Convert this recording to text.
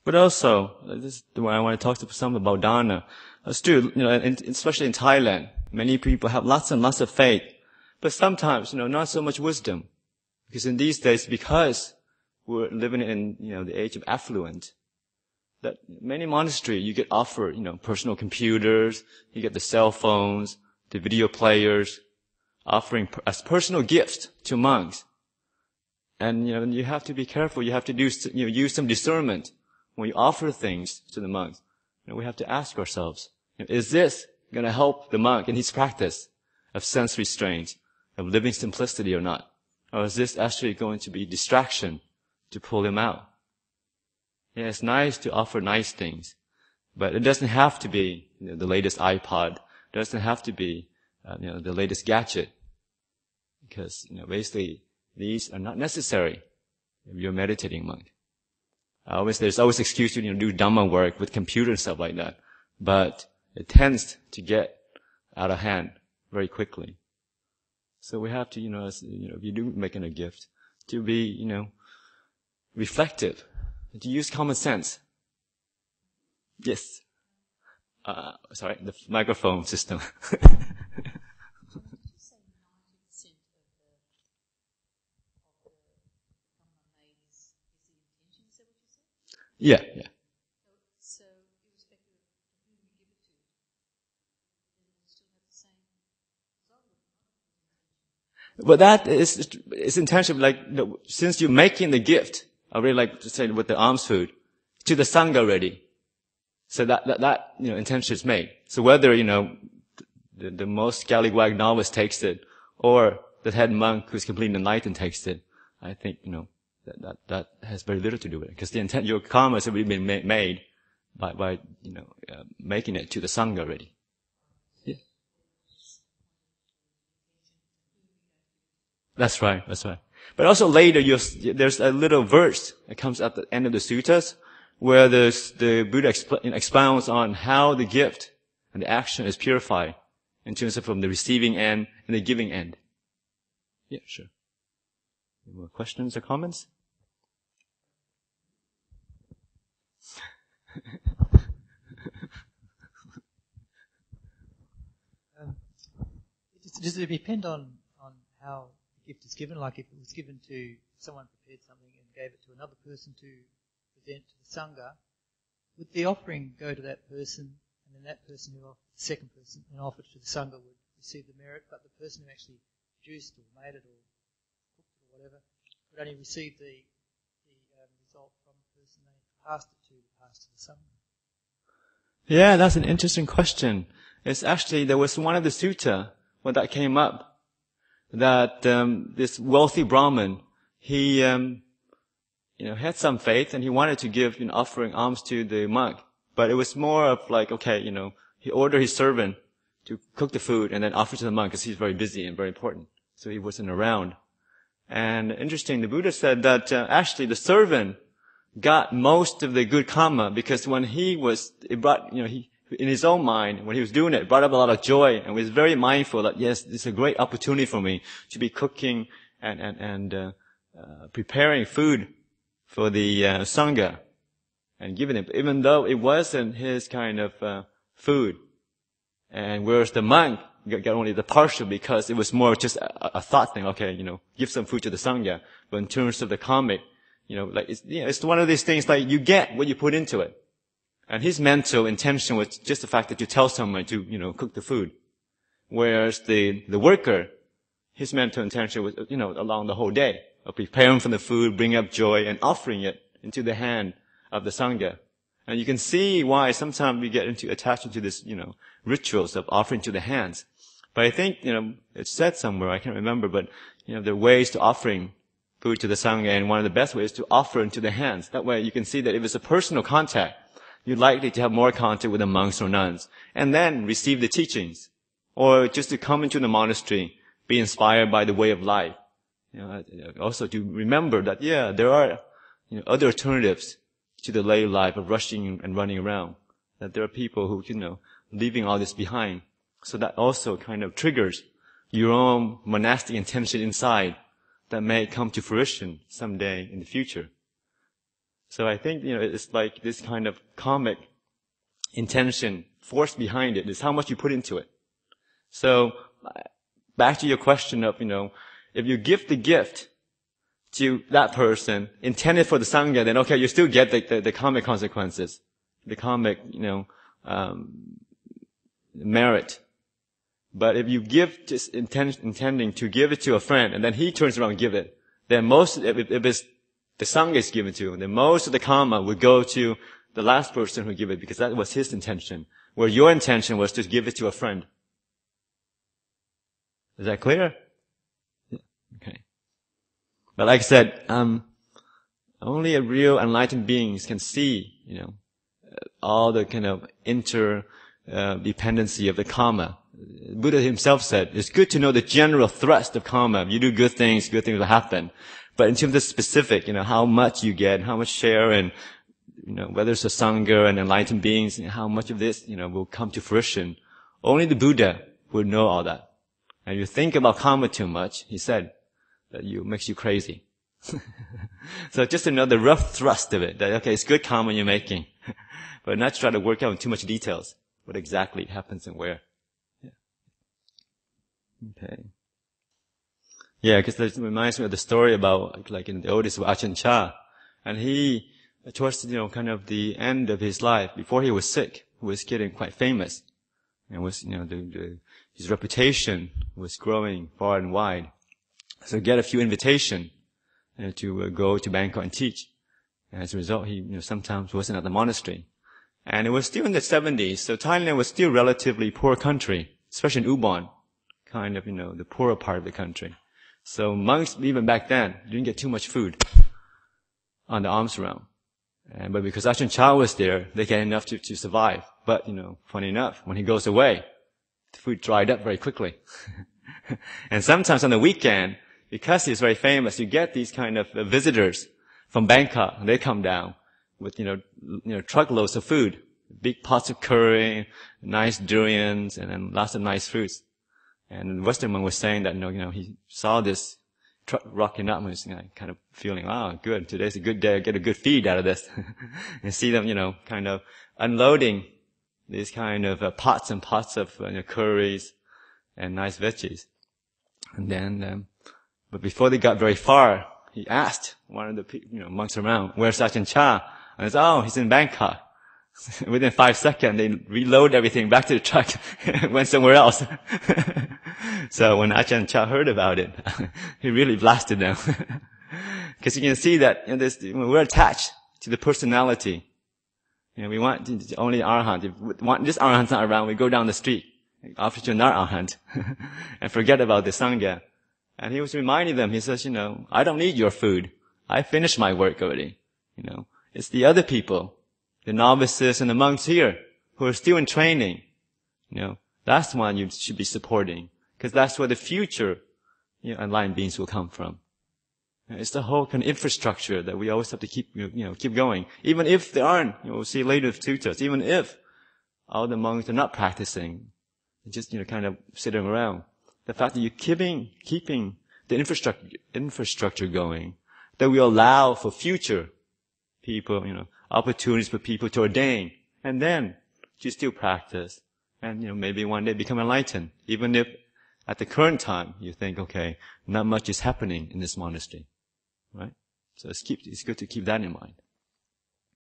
But also, this is the way I want to talk to some about dana. Still, especially in Thailand, many people have lots and lots of faith, but sometimes, not so much wisdom. Because in these days, because we're living in, the age of affluence, that many monasteries, you get offered, personal computers, you get the cell phones, the video players, offering as personal gifts to monks. And, you have to be careful. You have to use some discernment when you offer things to the monks. We have to ask ourselves, is this going to help the monk in his practice of sense restraint, of living simplicity or not? Or is this actually going to be distraction to pull him out? Yeah, it's nice to offer nice things, but it doesn't have to be, the latest iPod. It doesn't have to be, the latest gadget. Because, basically, these are not necessary if you're a meditating monk. There's always excuse to, do Dhamma work with computer and stuff like that. But it tends to get out of hand very quickly. So we have to, if you do making a gift, to be, reflective, to use common sense. Yes. Sorry, the microphone system. Yeah. So, irrespective of who you give it to, you still have the same result. But that is intentional. Like, since you're making the gift, I really like to say with the alms food, to the Sangha already. So that intention is made. So whether, the most scallywag novice takes it, or the head monk who's completely enlightened takes it, I think, that has very little to do with it. Because the intent, your karma has already been made by making it to the Sangha already. Yeah. That's right. But also later, there's a little verse that comes at the end of the suttas, where the Buddha expounds on how the gift and the action is purified in terms of from the receiving end and the giving end. Yeah, sure. Any more questions or comments? Does it depend on how the gift is given? Like if it was given to someone prepared something and gave it to another person to present to the Sangha, would the offering go to that person, and then that person who offered, the second person, and offered it to the Sangha would receive the merit, but the person who actually produced or made it or cooked it or whatever would only receive the result from the person they passed it to the Sangha? Yeah, that's an interesting question. It's actually, there was one of the sutta when that came up, that this wealthy Brahmin, he had some faith and he wanted to give offering alms to the monk. But it was more of like, okay, he ordered his servant to cook the food and then offer to the monk because he's very busy and very important. So he wasn't around. And interesting, the Buddha said that actually the servant got most of the good karma because when it brought, in his own mind, when he was doing it brought up a lot of joy and was very mindful that, yes, this is a great opportunity for me to be cooking and preparing food for the Sangha and giving it, even though it wasn't his kind of food. And whereas the monk got only the partial because it was more just a thought thing. Okay, give some food to the Sangha. But in terms of the karmic, it's one of these things like you get what you put into it. And his mental intention was just the fact that you tell someone to, cook the food. Whereas the worker, his mental intention was, along the whole day of preparing for the food, bringing up joy and offering it into the hand of the Sangha. And you can see why sometimes we get attached into this, rituals of offering to the hands. But I think, it's said somewhere, I can't remember, but, there are ways to offering food to the Sangha, and one of the best ways is to offer into the hands. That way you can see that if it's a personal contact, you're likely to have more contact with the monks or nuns, and then receive the teachings. Or just to come into the monastery, be inspired by the way of life. Also to remember that, there are, other alternatives to the lay life of rushing and running around. That there are people who, leaving all this behind. So that also kind of triggers your own monastic intention inside that may come to fruition someday in the future. So I think, it's like this kind of karmic intention, force behind it is how much you put into it. So back to your question of, if you give the gift to that person intended for the Sangha, then okay, you still get the karmic consequences, the karmic, merit. But if you give just intending to give it to a friend and then he turns around and give it, then if it's the Sangha is given to, then most of the karma would go to the last person who gave it because that was his intention. Where your intention was to give it to a friend. Is that clear? Yeah. Okay. But like I said, only a real enlightened beings can see, all the kind of dependency of the karma. Buddha himself said, it's good to know the general thrust of karma. If you do good things will happen. But in terms of specific, how much you get, how much share, and, whether it's a Sangha and enlightened beings, how much of this, will come to fruition. Only the Buddha would know all that. And if you think about karma too much, he said, that makes you crazy. So just to know the rough thrust of it, that okay, it's good karma you're making, but not try to work out in too much details what exactly happens and where. Yeah. Okay. Yeah, because it reminds me of the story about, like in the oldest of Ajahn Chah, and he, towards kind of the end of his life, before he was sick, was getting quite famous, and was his reputation was growing far and wide. So he get a few invitations to go to Bangkok and teach. And as a result, he sometimes wasn't at the monastery. And it was still in the 70s, so Thailand was still a relatively poor country, especially in Ubon, kind of, the poorer part of the country. So monks, even back then, didn't get too much food on the alms round. But because Ajahn Chah was there, they get enough to survive. But, funny enough, when he goes away, the food dried up very quickly. And sometimes on the weekend, because he's very famous, you get these kind of visitors from Bangkok. They come down with, truckloads of food, big pots of curry, nice durians, and then lots of nice fruits. And the Western monk was saying that, he saw this truck rocking up and was kind of feeling, good, today's a good day, I get a good feed out of this. And see them, kind of unloading these kind of pots and pots of curries and nice veggies. And then, but before they got very far, he asked one of the monks around, where's Ajahn Chah? And he said, he's in Bangkok. Within 5 seconds, they reload everything back to the truck and went somewhere else. So when Ajahn Chah heard about it, he really blasted them. Because you can see that we're attached to the personality. We want only Arahant. If we want this Arahant's not around, we go down the street, offer to another Arahant, and forget about the Sangha. And he was reminding them, he says, I don't need your food. I finished my work already. It's the other people, the novices and the monks here, who are still in training. That's the one you should be supporting. Because that's where the future, enlightened beings will come from. It's the whole kind of infrastructure that we always have to keep going. Even if there aren't, we'll see later in the sutras, even if all the monks are not practicing, just, kind of sitting around. The fact that you're keeping the infrastructure going, that we allow for future people, opportunities for people to ordain, and then to still practice, and, maybe one day become enlightened, even if at the current time you think, okay, not much is happening in this monastery, right? So it's good to keep that in mind.